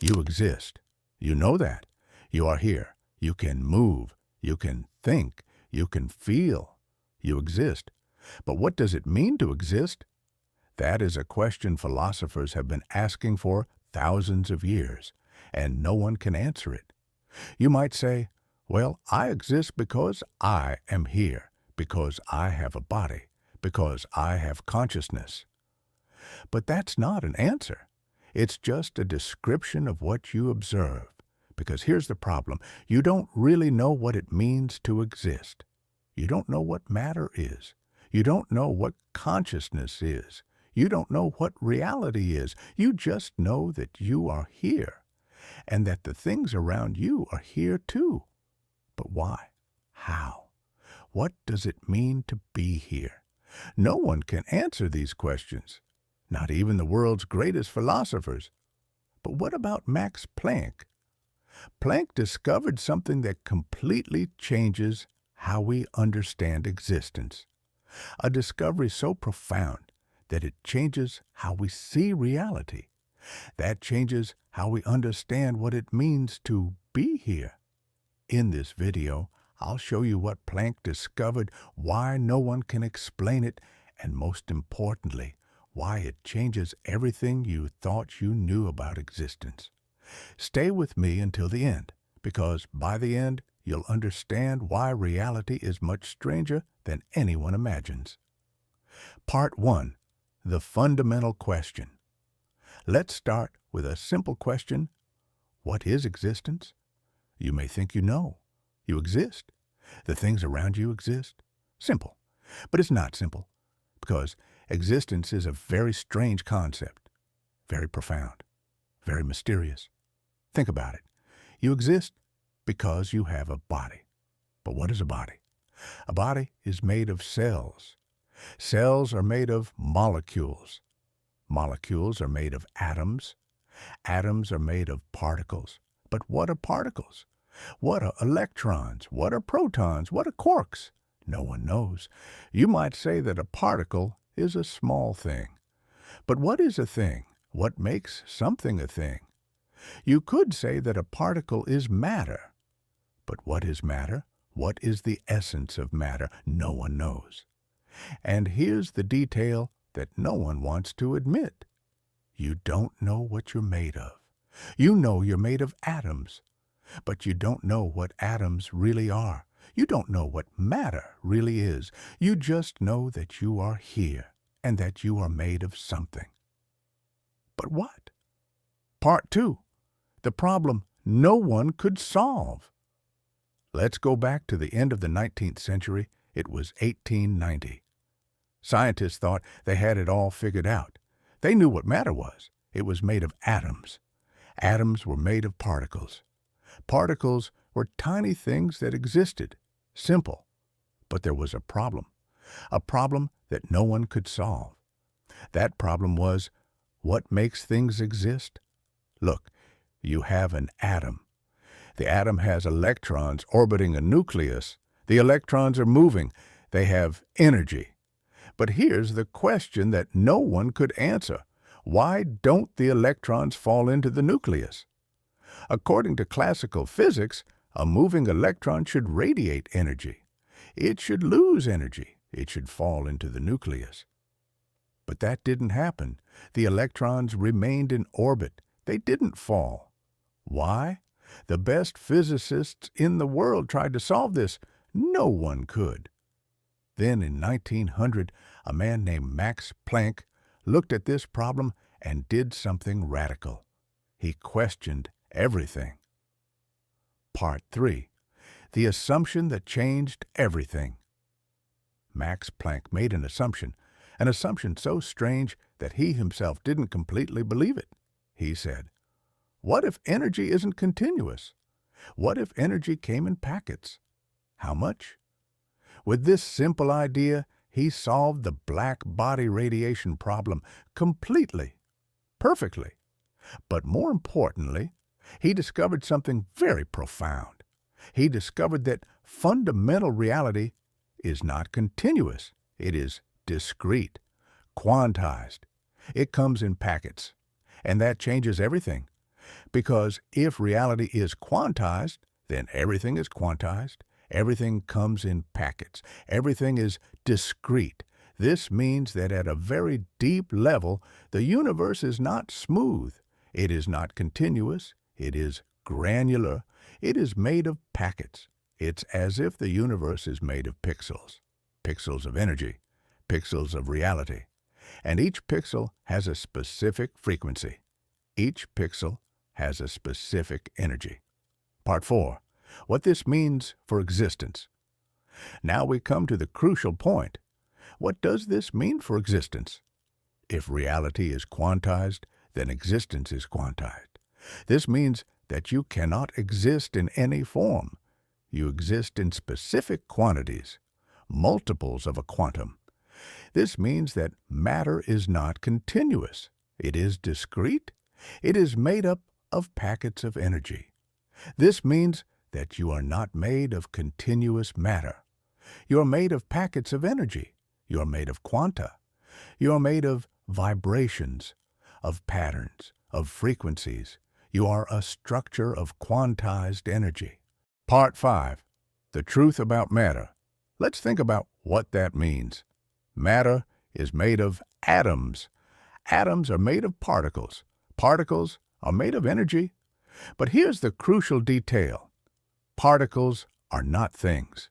You exist. You know that. You are here. You can move. You can think. You can feel. You exist. But what does it mean to exist? That is a question philosophers have been asking for thousands of years, and no one can answer it. You might say, well, I exist because I am here, because I have a body, because I have consciousness. But that's not an answer. It's just a description of what you observe. Because here's the problem. You don't really know what it means to exist. You don't know what matter is. You don't know what consciousness is. You don't know what reality is. You just know that you are here, and that the things around you are here too. But why? How? What does it mean to be here? No one can answer these questions, not even the world's greatest philosophers. But what about Max Planck? Planck discovered something that completely changes how we understand existence. A discovery so profound that it changes how we see reality. That changes how we understand what it means to be here. In this video, I'll show you what Planck discovered, why no one can explain it, and most importantly, why it changes everything you thought you knew about existence. Stay with me until the end, because by the end, you'll understand why reality is much stranger than anyone imagines. Part 1. The fundamental question. Let's start with a simple question. What is existence? You may think you know. You exist. The things around you exist. Simple. But it's not simple, because existence is a very strange concept, very profound, very mysterious. Think about it. You exist because you have a body. But what is a body? A body is made of cells. Cells are made of molecules. Molecules are made of atoms. Atoms are made of particles. But what are particles? What are electrons? What are protons? What are quarks? No one knows. You might say that a particle is a small thing. But what is a thing? What makes something a thing? You could say that a particle is matter. But what is matter? What is the essence of matter? No one knows. And here's the detail that no one wants to admit. You don't know what you're made of. You know you're made of atoms, but you don't know what atoms really are. You don't know what matter really is. You just know that you are here and that you are made of something. But what? Part 2. The problem no one could solve. Let's go back to the end of the 19th century. It was 1890. Scientists thought they had it all figured out. They knew what matter was. It was made of atoms. Atoms were made of particles. Particles were tiny things that existed, simple. But there was a problem that no one could solve. That problem was, what makes things exist? Look, you have an atom. The atom has electrons orbiting a nucleus. The electrons are moving. They have energy. But here's the question that no one could answer. Why don't the electrons fall into the nucleus? According to classical physics, a moving electron should radiate energy. It should lose energy. It should fall into the nucleus. But that didn't happen. The electrons remained in orbit. They didn't fall. Why? The best physicists in the world tried to solve this. No one could. Then in 1900, a man named Max Planck looked at this problem and did something radical. He questioned everything. Part 3. The assumption that changed everything. Max Planck made an assumption so strange that he himself didn't completely believe it. He said, "What if energy isn't continuous? What if energy came in packets? How much?" With this simple idea, he solved the black body radiation problem completely, perfectly. But more importantly, he discovered something very profound. He discovered that fundamental reality is not continuous. It is discrete, quantized. It comes in packets, and that changes everything. Because if reality is quantized, then everything is quantized. Everything comes in packets. Everything is discrete. This means that at a very deep level, the universe is not smooth. It is not continuous. It is granular. It is made of packets. It's as if the universe is made of pixels. Pixels of energy. Pixels of reality. And each pixel has a specific frequency. Each pixel has a specific energy. Part 4. What this means for existence. Now we come to the crucial point. What does this mean for existence? If reality is quantized, then existence is quantized. This means that you cannot exist in any form. You exist in specific quantities, multiples of a quantum. This means that matter is not continuous. It is discrete. It is made up of packets of energy. This means that you are not made of continuous matter. You are made of packets of energy. You are made of quanta. You are made of vibrations, of patterns, of frequencies. You are a structure of quantized energy. Part 5. The truth about matter. Let's think about what that means. Matter is made of atoms. Atoms are made of particles. Particles are made of energy. But here's the crucial detail. Particles are not things.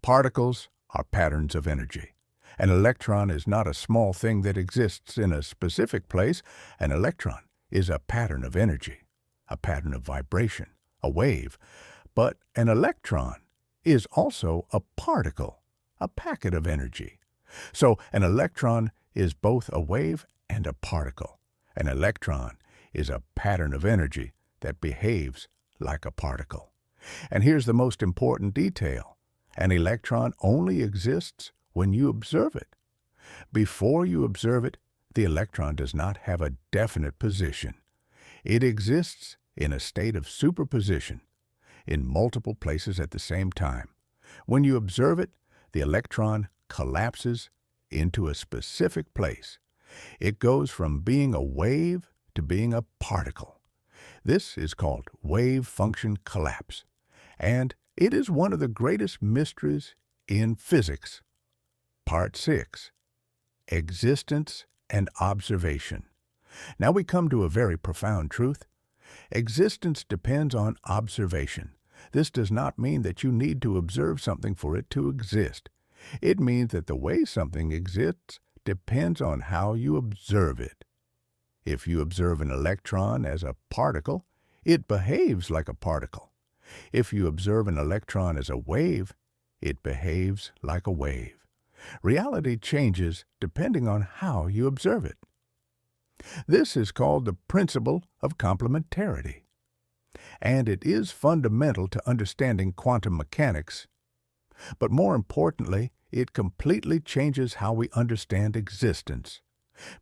Particles are patterns of energy. An electron is not a small thing that exists in a specific place. An electron is a pattern of energy, a pattern of vibration, a wave. But an electron is also a particle, a packet of energy. So an electron is both a wave and a particle. An electron is a pattern of energy that behaves like a particle. And here's the most important detail. An electron only exists when you observe it. Before you observe it, the electron does not have a definite position. It exists in a state of superposition, in multiple places at the same time. When you observe it, the electron collapses into a specific place. It goes from being a wave to being a particle. This is called wave function collapse, and it is one of the greatest mysteries in physics. Part 6. Existence and observation. Now we come to a very profound truth. Existence depends on observation. This does not mean that you need to observe something for it to exist. It means that the way something exists depends on how you observe it. If you observe an electron as a particle, it behaves like a particle. If you observe an electron as a wave, it behaves like a wave. Reality changes depending on how you observe it. This is called the principle of complementarity, and it is fundamental to understanding quantum mechanics. But more importantly, it completely changes how we understand existence.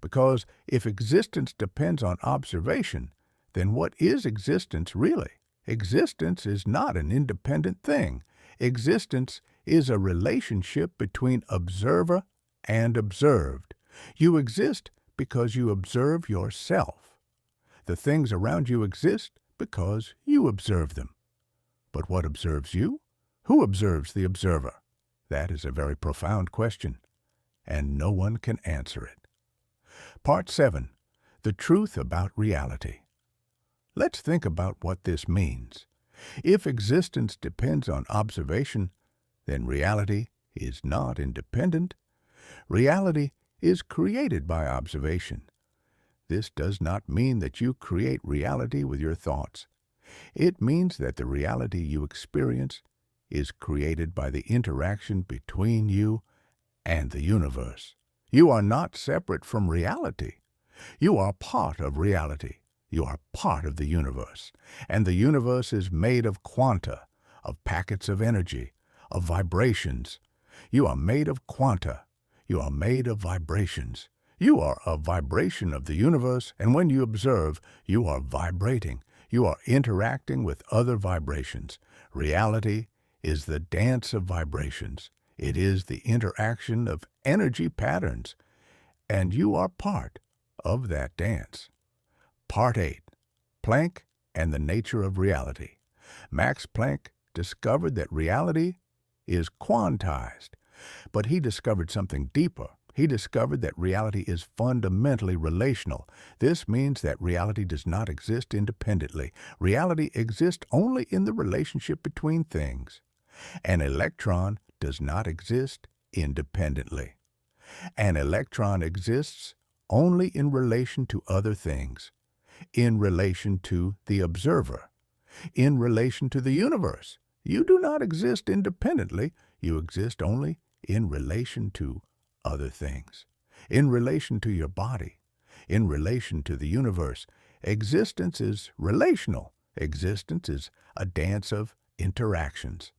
Because if existence depends on observation, then what is existence really? Existence is not an independent thing. Existence is a relationship between observer and observed. You exist because you observe yourself. The things around you exist because you observe them. But what observes you? Who observes the observer? That is a very profound question, and no one can answer it. Part 7. The truth about reality. Let's think about what this means. If existence depends on observation, then reality is not independent. Reality is created by observation. This does not mean that you create reality with your thoughts. It means that the reality you experience is created by the interaction between you and the universe. You are not separate from reality. You are part of reality. You are part of the universe. And the universe is made of quanta, of packets of energy, of vibrations. You are made of quanta. You are made of vibrations. You are a vibration of the universe, and when you observe, you are vibrating. You are interacting with other vibrations. Reality is the dance of vibrations. It is the interaction of energy patterns, and you are part of that dance. Part 8. Planck and the nature of reality. Max Planck discovered that reality is quantized, but he discovered something deeper. He discovered that reality is fundamentally relational. This means that reality does not exist independently. Reality exists only in the relationship between things. An electron does not exist independently. An electron exists only in relation to other things, in relation to the observer, in relation to the universe. You do not exist independently. You exist only in relation to other things, in relation to your body, in relation to the universe. Existence is relational. Existence is a dance of interactions.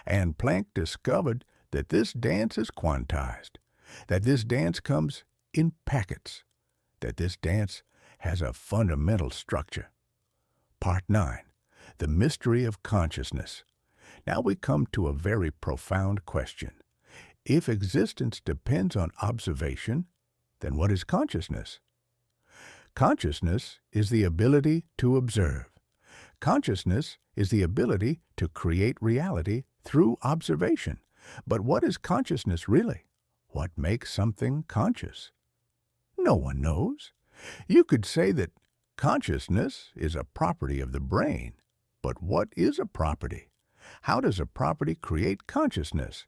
And Planck discovered that this dance is quantized, that this dance comes in packets, that this dance has a fundamental structure. Part 9. The Mystery of Consciousness. Now we come to a very profound question. If existence depends on observation, then what is consciousness? Consciousness is the ability to observe. Consciousness is the ability to create reality through observation. But what is consciousness really? What makes something conscious? No one knows. You could say that consciousness is a property of the brain. But what is a property? How does a property create consciousness?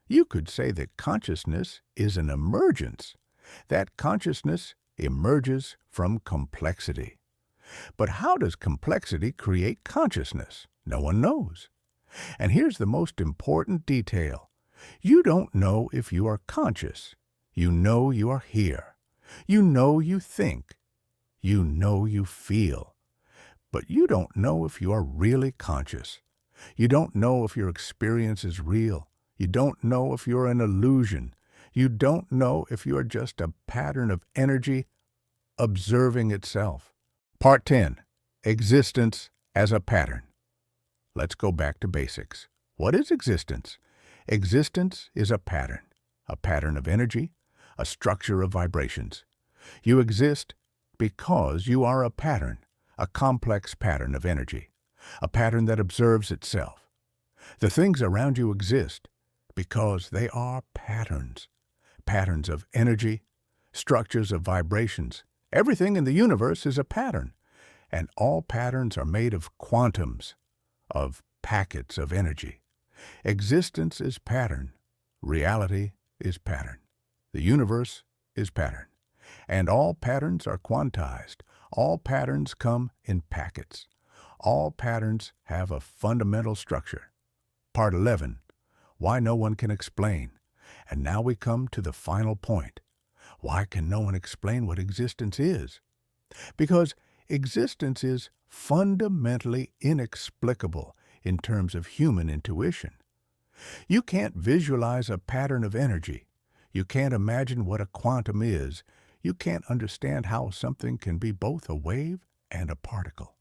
You could say that consciousness is an emergence, that consciousness emerges from complexity. But how does complexity create consciousness? No one knows. And here's the most important detail. You don't know if you are conscious. You know you are here. You know you think. You know you feel. But you don't know if you are really conscious. You don't know if your experience is real. You don't know if you're an illusion. You don't know if you are just a pattern of energy observing itself. Part 10. Existence as a pattern. Let's go back to basics. What is existence? Existence is a pattern of energy, a structure of vibrations. You exist because you are a pattern, a complex pattern of energy, a pattern that observes itself. The things around you exist because they are patterns, patterns of energy, structures of vibrations. Everything in the universe is a pattern, and all patterns are made of quantums, of packets of energy. Existence is pattern. Reality is pattern. The universe is pattern. And all patterns are quantized. All patterns come in packets. All patterns have a fundamental structure. Part 11. Why no one can explain. And now we come to the final point. Why can no one explain what existence is? Because existence is fundamentally inexplicable in terms of human intuition. You can't visualize a pattern of energy. You can't imagine what a quantum is. You can't understand how something can be both a wave and a particle.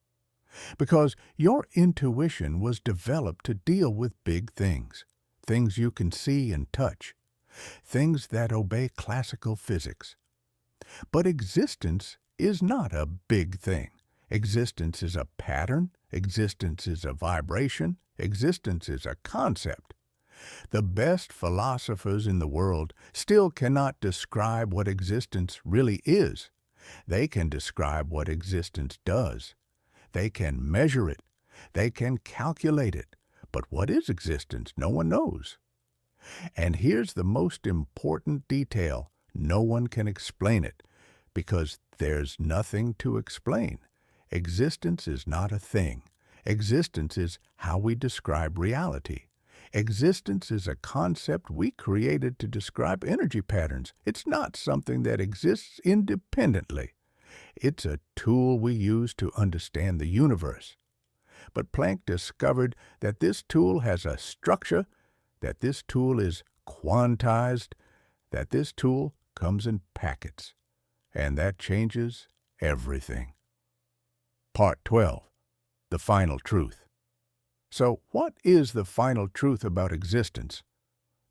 Because your intuition was developed to deal with big things, things you can see and touch, things that obey classical physics. But existence is not a big thing. Existence is a pattern. Existence is a vibration. Existence is a concept. The best philosophers in the world still cannot describe what existence really is. They can describe what existence does. They can measure it. They can calculate it. But what is existence? No one knows. And here's the most important detail. No one can explain it, because there's nothing to explain. Existence is not a thing. Existence is how we describe reality. Existence is a concept we created to describe energy patterns. It's not something that exists independently. It's a tool we use to understand the universe. But Planck discovered that this tool has a structure, that this tool is quantized, that this tool comes in packets, and that changes everything. Part 12. The Final Truth. So, what is the final truth about existence?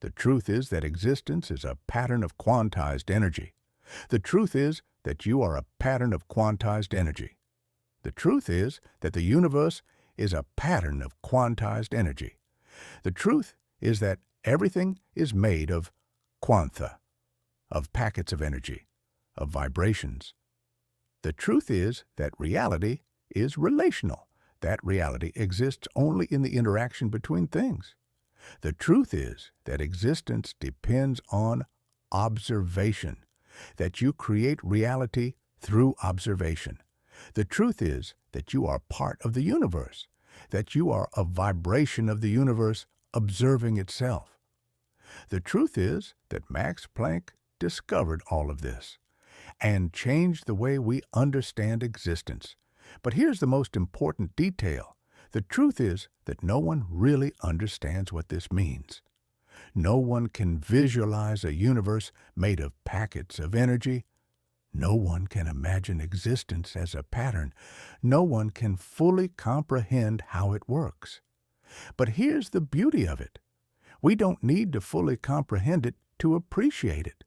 The truth is that existence is a pattern of quantized energy. The truth is that you are a pattern of quantized energy. The truth is that the universe is a pattern of quantized energy. The truth is that everything is made of quantha, of packets of energy, of vibrations. The truth is that reality is relational. That reality exists only in the interaction between things. The truth is that existence depends on observation, that you create reality through observation. The truth is that you are part of the universe, that you are a vibration of the universe observing itself. The truth is that Max Planck discovered all of this and changed the way we understand existence. But here's the most important detail. The truth is that no one really understands what this means. No one can visualize a universe made of packets of energy. No one can imagine existence as a pattern. No one can fully comprehend how it works. But here's the beauty of it. We don't need to fully comprehend it to appreciate it.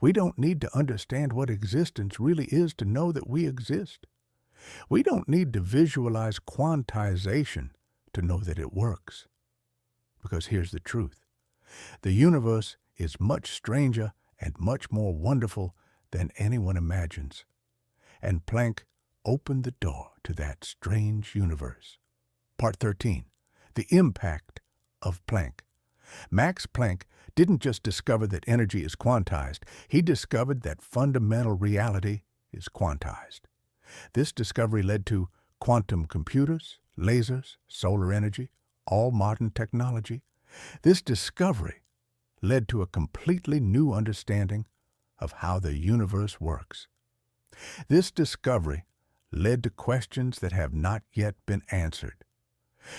We don't need to understand what existence really is to know that we exist. We don't need to visualize quantization to know that it works. Because here's the truth. The universe is much stranger and much more wonderful than anyone imagines. And Planck opened the door to that strange universe. Part 13. The impact of Planck. Max Planck didn't just discover that energy is quantized. He discovered that fundamental reality is quantized. This discovery led to quantum computers, lasers, solar energy, all modern technology. This discovery led to a completely new understanding of how the universe works. This discovery led to questions that have not yet been answered.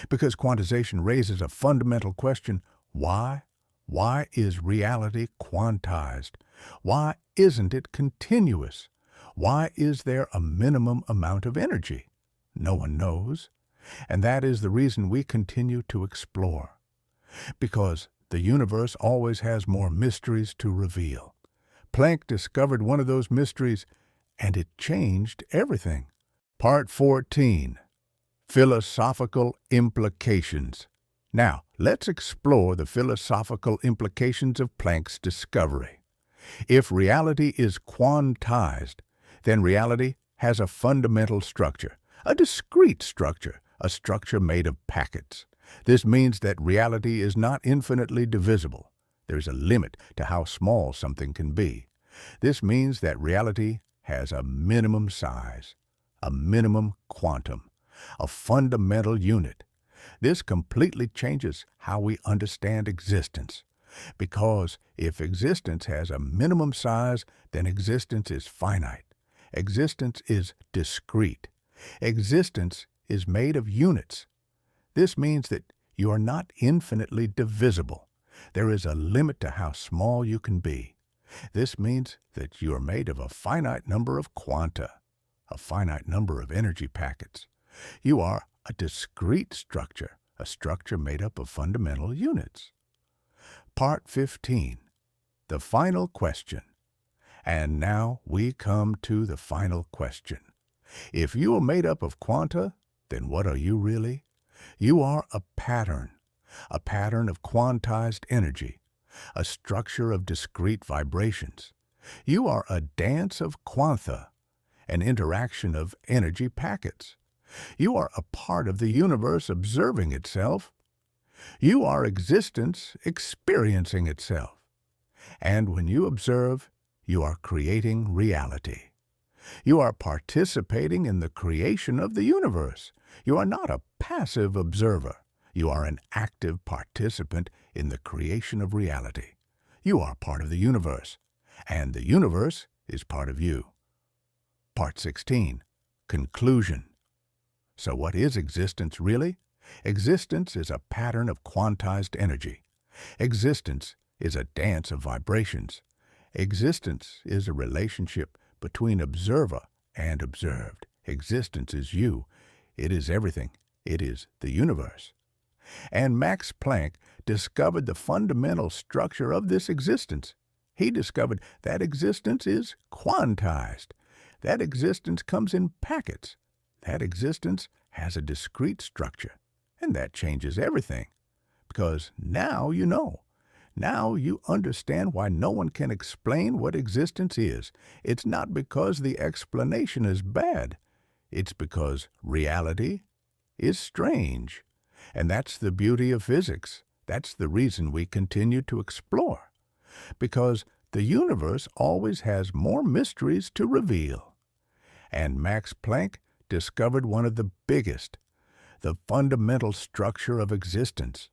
Because quantization raises a fundamental question: why? Why is reality quantized? Why isn't it continuous? Why is there a minimum amount of energy? No one knows. And that is the reason we continue to explore. Because the universe always has more mysteries to reveal. Planck discovered one of those mysteries, and it changed everything. Part 14. Philosophical Implications. Now, let's explore the philosophical implications of Planck's discovery. If reality is quantized, then reality has a fundamental structure, a discrete structure, a structure made of packets. This means that reality is not infinitely divisible. There's a limit to how small something can be. This means that reality has a minimum size, a minimum quantum, a fundamental unit. This completely changes how we understand existence. Because if existence has a minimum size, then existence is finite. Existence is discrete. Existence is made of units. This means that you are not infinitely divisible. There is a limit to how small you can be. This means that you are made of a finite number of quanta, a finite number of energy packets. You are a discrete structure, a structure made up of fundamental units. Part 15. The final question. And now we come to the final question. If you are made up of quanta, then what are you really? You are a pattern of quantized energy, a structure of discrete vibrations. You are a dance of quantha, an interaction of energy packets. You are a part of the universe observing itself. You are existence experiencing itself. And when you observe, you are creating reality. You are participating in the creation of the universe. You are not a passive observer. You are an active participant in the creation of reality. You are part of the universe, and the universe is part of you. Part 16. Conclusion. So what is existence really? Existence is a pattern of quantized energy. Existence is a dance of vibrations. Existence is a relationship between observer and observed. Existence is you. It is everything. It is the universe. And Max Planck discovered the fundamental structure of this existence. He discovered that existence is quantized. That existence comes in packets. That existence has a discrete structure, and that changes everything. Because now you know. Now you understand why no one can explain what existence is. It's not because the explanation is bad. It's because reality is strange. And that's the beauty of physics. That's the reason we continue to explore. Because the universe always has more mysteries to reveal. And Max Planck discovered one of the biggest, the fundamental structure of existence.